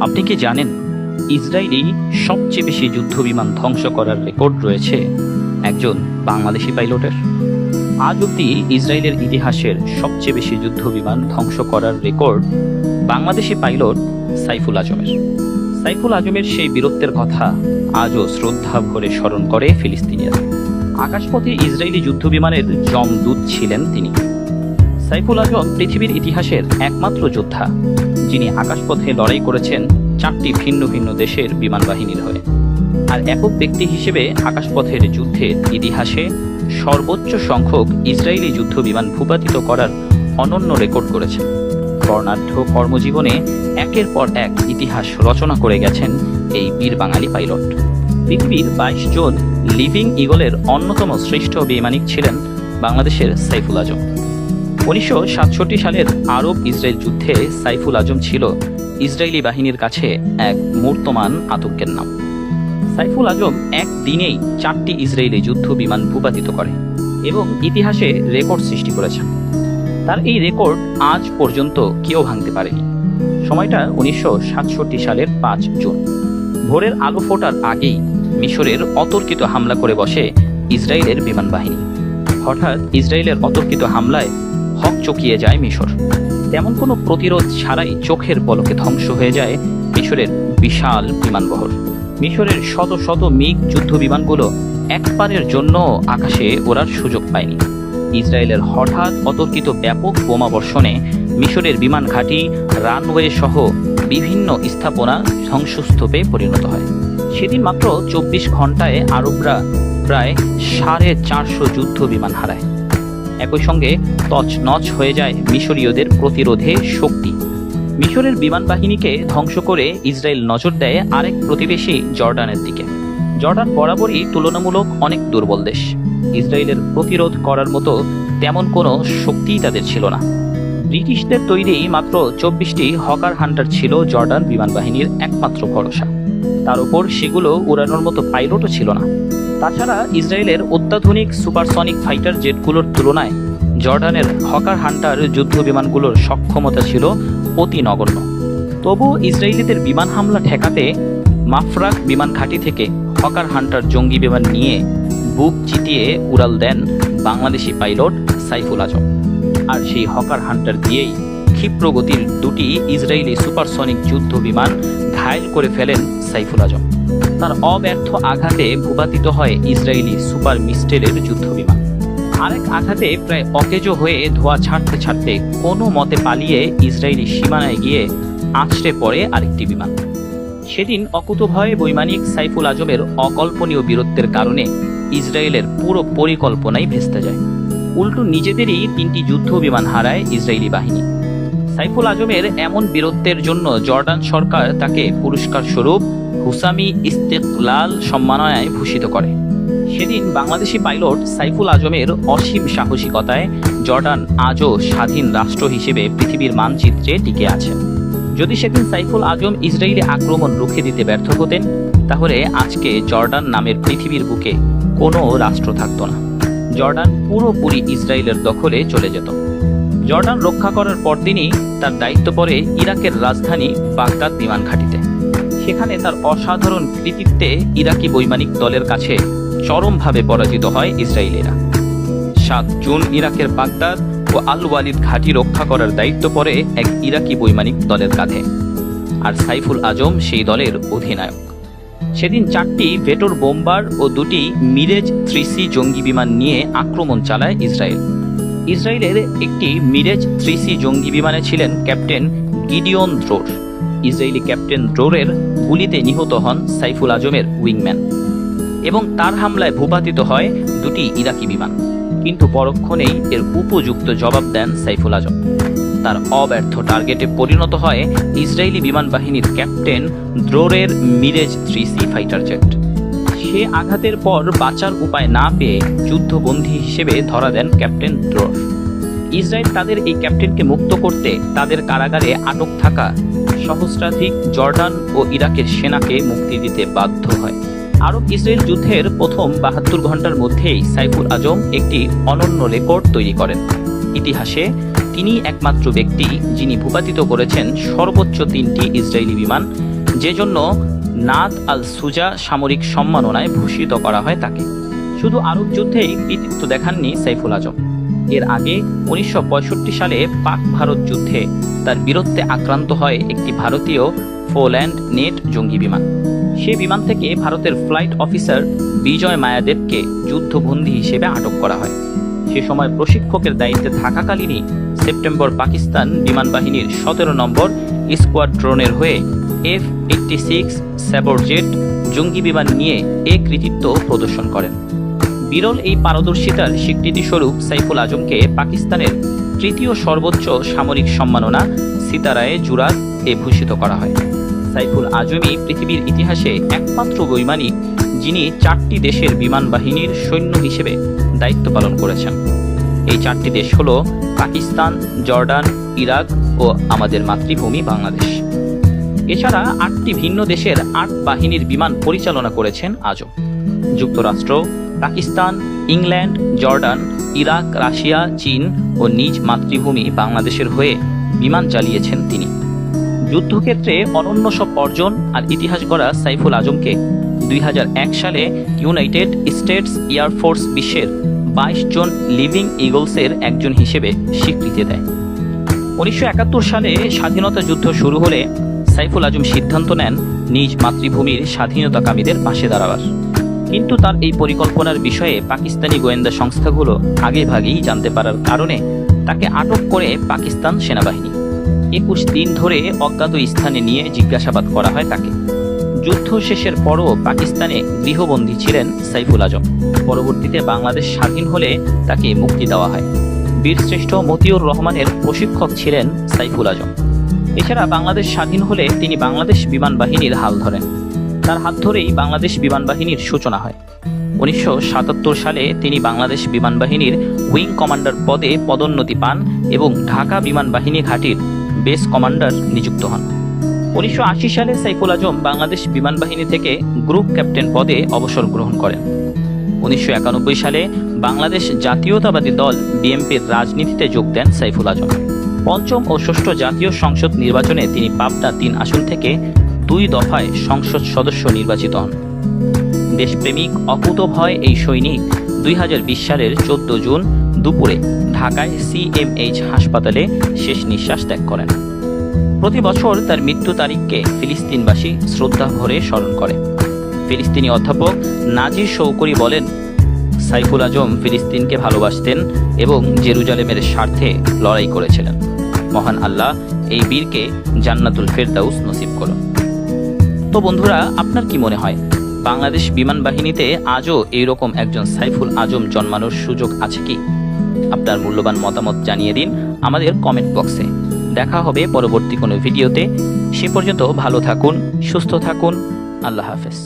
আপনি কি জানেন ইসরায়েলি সবচেয়ে বেশি যুদ্ধবিমান ধ্বংস করার রেকর্ড রয়েছে একজন বাংলাদেশি পাইলটের? আজ অবধি ইসরায়েলের ইতিহাসের সবচেয়ে বেশি যুদ্ধবিমান ধ্বংস করার রেকর্ড বাংলাদেশি পাইলট সাইফুল আজমের। সাইফুল আজমের সেই বীরত্বের কথা আজও শ্রদ্ধা ভরে স্মরণ করে ফিলিস্তিনিরা। আকাশপথে ইসরায়েলি যুদ্ধবিমানের যমদূত ছিলেন তিনি। সাইফুল আজম পৃথিবীর ইতিহাসের একমাত্র যোদ্ধা যিনি আকাশপথে লড়াই করেছেন 4টি ভিন্ন ভিন্ন দেশের বিমান বাহিনীর হয়ে। আর একক ব্যক্তি হিসেবে আকাশপথের যুদ্ধের ইতিহাসে সর্বোচ্চ সংখ্যক ইসরায়েলি যুদ্ধ বিমান ভূপাতিত করার অনন্য রেকর্ড করেছেন। বর্ণাঢ্য কর্মজীবনে একের পর এক ইতিহাস রচনা করে গেছেন এই বীর বাঙালি পাইলট। পৃথিবীর 22 জন লিভিং ইগলের অন্যতম শ্রেষ্ঠ বিমানিক ছিলেন বাংলাদেশের সাইফুল আজম। 1967 সালের আরব ইসরায়েল যুদ্ধে সাইফুল আজম ছিল ইসরায়েলি বাহিনীর কাছে এক মূর্তমান আতঙ্কের নাম। সাইফুল আজম একদিনেই 4টি ইসরায়েলি যুদ্ধ বিমান ভূপাতিত করে এবং ইতিহাসে রেকর্ড সৃষ্টি করেছেন। তার এই রেকর্ড আজ পর্যন্ত কেউ ভাঙতে পারেনি। সময়টা 1967 সালের 5 জুন। ভোরের আলো ফোটার আগেই মিশরের অতর্কিত হামলা করে বসে ইসরায়েলের বিমান বাহিনী। হঠাৎ ইসরায়েলের অতর্কিত হামলায় হকচকিয়ে যায় মিশর। তেমন কোনো প্রতিরোধ ছাড়াই চোখের পলকে ধ্বংস হয়ে যায় মিশরের বিশাল বিমানবহর। মিশরের শত শত মিগ যুদ্ধ বিমানগুলো একবারের জন্য আকাশে ওড়ার সুযোগ পায়নি। ইসরায়েলের হঠাৎ অতর্কিত ব্যাপক বোমাবর্ষণে মিশরের বিমান ঘাঁটি, রানওয়ে সহ বিভিন্ন স্থাপনা ধ্বংসস্তূপে পরিণত হয়। সেদিন মাত্র 24 ঘন্টায় আরবরা প্রায় 450 যুদ্ধ বিমান হারায়। একই সঙ্গে তছনছ হয়ে যায় মিশরীয়দের প্রতিরোধে শক্তি। মিশরের বিমান বাহিনীকে ধ্বংস করে ইসরায়েল নজর দেয় আরেক প্রতিবেশী জর্ডানের দিকে। জর্ডান বরাবরই তুলনামূলক অনেক দুর্বল দেশ। ইসরায়েলের প্রতিরোধ করার মতো তেমন কোনো শক্তিই তাদের ছিল না। ব্রিটিশদের তৈরি মাত্র 24টি হকার হান্টার ছিল জর্ডান বিমান বাহিনীর একমাত্র ভরসা। তার উপর সেগুলো উড়ানোর মতো পাইলটও ছিল না। তাছাড়া ইসরায়েলের অত্যাধুনিক সুপারসনিক ফাইটার জেটগুলোর তুলনায় জর্ডানের হকার হান্টার যুদ্ধ বিমানগুলোর সক্ষমতা ছিল অতি নগণ্য। তবু ইসরায়েলিদের বিমান হামলা ঠেকাতে মাফরাক বিমান ঘাঁটি থেকে হকার হান্টার জঙ্গি বিমান নিয়ে বুক চিতিয়ে উড়াল দেন বাংলাদেশি পাইলট সাইফুল আজম। আর সেই হকার হান্টার দিয়েই ক্ষিপ্র গতির 2টি ইসরায়েলি সুপারসনিক যুদ্ধ বিমান ঘায়েল করে ফেলেন সাইফুল আজম। তার অব্যর্থ আঘাতে ভূপাতিত হয় ইসরায়েলি সুপার মিস্টেলের যুদ্ধ বিমান। আরেক আঘাতে প্রায় অকেজো হয়ে ধোঁয়া ছাড়তে ছাড়তে কোনো মতে পালিয়ে ইসরায়েলি সীমানায় গিয়ে আছড়ে পড়ে আরেকটি বিমান। সেদিন অকুতোভয় বৈমানিক সাইফুল আজমের অকল্পনীয় বীরত্বের কারণে ইসরায়েলের পুরো পরিকল্পনাই ভেস্তে যায়। উল্টো নিজেদেরই 3টি যুদ্ধ বিমান হারায় ইসরায়েলি বাহিনী। সাইফুল আজমের এমন বীরত্বের জন্য জর্ডান সরকার তাকে পুরস্কার স্বরূপ হুসামি ইস্তেকলাল সম্মাননায় ভূষিত করে। সেদিন বাংলাদেশি পাইলট সাইফুল আজমের অসীম সাহসিকতায় জর্ডান আজও স্বাধীন রাষ্ট্র হিসেবে পৃথিবীর মানচিত্রে টিকে আছে। যদি সেদিন সাইফুল আজম ইসরায়েলি আক্রমণ রুখে দিতে ব্যর্থ হতেন, তাহলে আজকে জর্ডান নামের পৃথিবীর বুকে কোনো রাষ্ট্র থাকতো না। জর্ডান পুরোপুরি ইসরায়েলের দখলে চলে যেত। জর্ডান রক্ষা করার পরদিনই তার দায়িত্ব পড়ে ইরাকের রাজধানী বাগদাদ বিমান ঘাঁটিতে। সেখানে তার অসাধারণ কৃতিত্বে ইরাকি বৈমানিক দলের কাছে চরমভাবে পরাজিত হয় ইসরায়েলিরা। 7 জুন ইরাকের বাগদাদ ও আল ওয়ালিদ ঘাঁটি রক্ষা করার দায়িত্ব পড়ে এক ইরাকি বৈমানিক দলের কাঁধে। আর সাইফুল আজম সেই দলের অধিনায়ক। সেদিন 4টি ভেটর বোম্বার ও 2টি মিরেজ 3C জঙ্গি বিমান নিয়ে আক্রমণ চালায় ইসরায়েল। ইসরায়েলের একটি মিরেজ 3C জঙ্গি বিমানে ছিলেন ক্যাপ্টেন গিডিওন দ্রোর। ইসরায়েলি ক্যাপ্টেন দ্রোরের গুলিতে নিহত হন সাইফুল আজমের উইংম্যান এবং তার হামলায় ভূপাতিত হয় 2টি ইরাকি বিমান। কিন্তু পরক্ষণেই এর উপযুক্ত জবাব দেন সাইফুল আজম। তার অব্যর্থ টার্গেটে পরিণত হয় ইসরায়েলি বিমান বাহিনীর ক্যাপ্টেন দ্রোরের মিরেজ 3C ফাইটার জেট। সে আঘাতের পর বাঁচার উপায় না পেয়ে যুদ্ধবন্দী হিসেবে ধরা দেন ক্যাপ্টেন দ্রোর। ইসরায়েল তাদের এই ক্যাপ্টেনকে মুক্ত করতে তাদের কারাগারে আটক থাকা সহস্রাধিক জর্ডান ও ইরাকের সেনাকে মুক্তি দিতে বাধ্য হয়। আরব ইসরায়েল যুদ্ধের প্রথম 72 ঘন্টার মধ্যেই সাইফুল আজম একটি অনন্য রেকর্ড তৈরি করেন। ইতিহাসে ইনি একমাত্র ব্যক্তি যিনি ভূপাতিত করেছেন সর্বোচ্চ 3টি ইসরায়েলি বিমান, যে জন্য নাদ আল সুজা সামরিক সম্মাননায় ভূষিত করা হয় তাকে। শুধু আরব যুদ্ধেই কৃতিত্ব দেখাননি সাইফুল আজম। এর আগে 1965 সালে পাক ভারত যুদ্ধে তার বীরত্বে আক্রান্ত হয় একটি ভারতীয় ফোল্যান্ড নেট জঙ্গি বিমান। সে বিমান থেকে ভারতের ফ্লাইট অফিসার বিজয় মায়াদেবকে যুদ্ধবন্দী হিসেবে আটক করা হয়। সে সময় প্রশিক্ষকের দায়িত্বে থাকাকালীনই সেপ্টেম্বর পাকিস্তান বিমান বাহিনীর 17 নম্বর স্কোয়াড্রনের হয়ে F-86 স্যাবরজেট জঙ্গি বিমান নিয়ে এ কৃতিত্ব প্রদর্শন করেন। বিরল এই পারদর্শিতার স্বীকৃতিস্বরূপ সাইফুল আজমকে পাকিস্তানের 3য় সর্বোচ্চ সামরিক সম্মাননা সিতারায়ে জুরাত এ ভূষিত করা হয়। সাইফুল আজমই পৃথিবীর ইতিহাসে একমাত্র বৈমানিক যিনি 4টি দেশের বিমান বাহিনীর সৈন্য হিসেবে দায়িত্ব পালন করেছেন। এই 4টি দেশ হল পাকিস্তান, জর্ডান, ইরাক ও আমাদের মাতৃভূমি বাংলাদেশ। এছাড়া 8টি ভিন্ন দেশের 8 বাহিনীর বিমান পরিচালনা করেছেন আজম। যুক্তরাষ্ট্র, Pakistan, England, Jordan, Iraq, Russia, চীন ও নিজ মাতৃভূমি বাংলাদেশের হয়ে বিমান চালিয়েছেন তিনি। যুদ্ধক্ষেত্রে অনন্য সব অর্জন আর ইতিহাস গড়া সাইফুল আজমকে 2001 সালে ইউনাইটেড স্টেটস এয়ারফোর্স বিশ্বের 22 জন লিভিং ইগলসের একজন হিসেবে স্বীকৃতি দেয়। 1971 সালে স্বাধীনতা যুদ্ধ শুরু হলে সাইফুল আজম সিদ্ধান্ত নেন নিজ মাতৃভূমির স্বাধীনতাকামীদের পাশে দাঁড়াবার। কিন্তু তার এই পরিকল্পনার বিষয়ে পাকিস্তানি গোয়েন্দা সংস্থাগুলো আগেভাগেই জানতে পারার কারণে তাকে আটক করে পাকিস্তান সেনাবাহিনী। 21 দিন ধরে অজ্ঞাত স্থানে নিয়ে জিজ্ঞাসাবাদ করা হয় তাকে। যুদ্ধ শেষের পরও পাকিস্তানে গৃহবন্দী ছিলেন সাইফুল আজম। পরবর্তীতে বাংলাদেশ স্বাধীন হলে তাকে মুক্তি দেওয়া হয়। বীরশ্রেষ্ঠ মতিউর রহমানের প্রশিক্ষক ছিলেন সাইফুল আজম। এছাড়া বাংলাদেশ স্বাধীন হলে তিনি বাংলাদেশ বিমান বাহিনীর হাল ধরেন। তার হাত ধরেই বাংলাদেশ বিমান বাহিনীর সূচনা হয়। 1977 সালে তিনি বাংলাদেশ বিমান বাহিনীর উইং কমান্ডার পদে পদোন্নতি পান এবং ঢাকা বিমান বাহিনী ঘাঁটির বেস কমান্ডার নিযুক্ত হন। 1980 সালে সাইফুল আজম বাংলাদেশ বিমান বাহিনী থেকে গ্রুপ ক্যাপ্টেন পদে অবসর গ্রহণ করেন। 1991 সালে বাংলাদেশ জাতীয়তাবাদী দল বিএনপির রাজনীতিতে যোগ দেন সাইফুল আজম। পঞ্চম ও ষষ্ঠ জাতীয় সংসদ নির্বাচনে তিনি পাবনা 3 আসন থেকে 2 দফায় সংসদ সদস্য নির্বাচিত হন। দেশপ্রেমিক অকুতোভয় এই সৈনিক 2020 সালের 14 জুন দুপুরে ঢাকায় CMH হাসপাতালে শেষ নিঃশ্বাস ত্যাগ করেন। প্রতি বছর তার মৃত্যু তারিখকে ফিলিস্তিনবাসী শ্রদ্ধা ভরে স্মরণ করে। ফিলিস্তিনি অধ্যাপক নাজির শৌকরি বলেন, সাইফুল আজম ফিলিস্তিনকে ভালোবাসতেন এবং জেরুজালেমের স্বার্থে লড়াই করেছিলেন। মহান আল্লাহ এই বীরকে জান্নাতুল ফেরদাউস নসিব করুন। তো বন্ধুরা, আপনার কি মনে হয় বাংলাদেশ বিমান বাহিনীতে আজও এইরকম একজন সাইফুল আজম জন্মানোর সুযোগ আছে কি? আপনার মূল্যবান মতামত জানিয়ে দিন আমাদের কমেন্ট বক্সে। দেখা হবে পরবর্তী কোনো ভিডিওতে। সে পর্যন্ত ভালো থাকুন, সুস্থ থাকুন। আল্লাহ হাফেজ।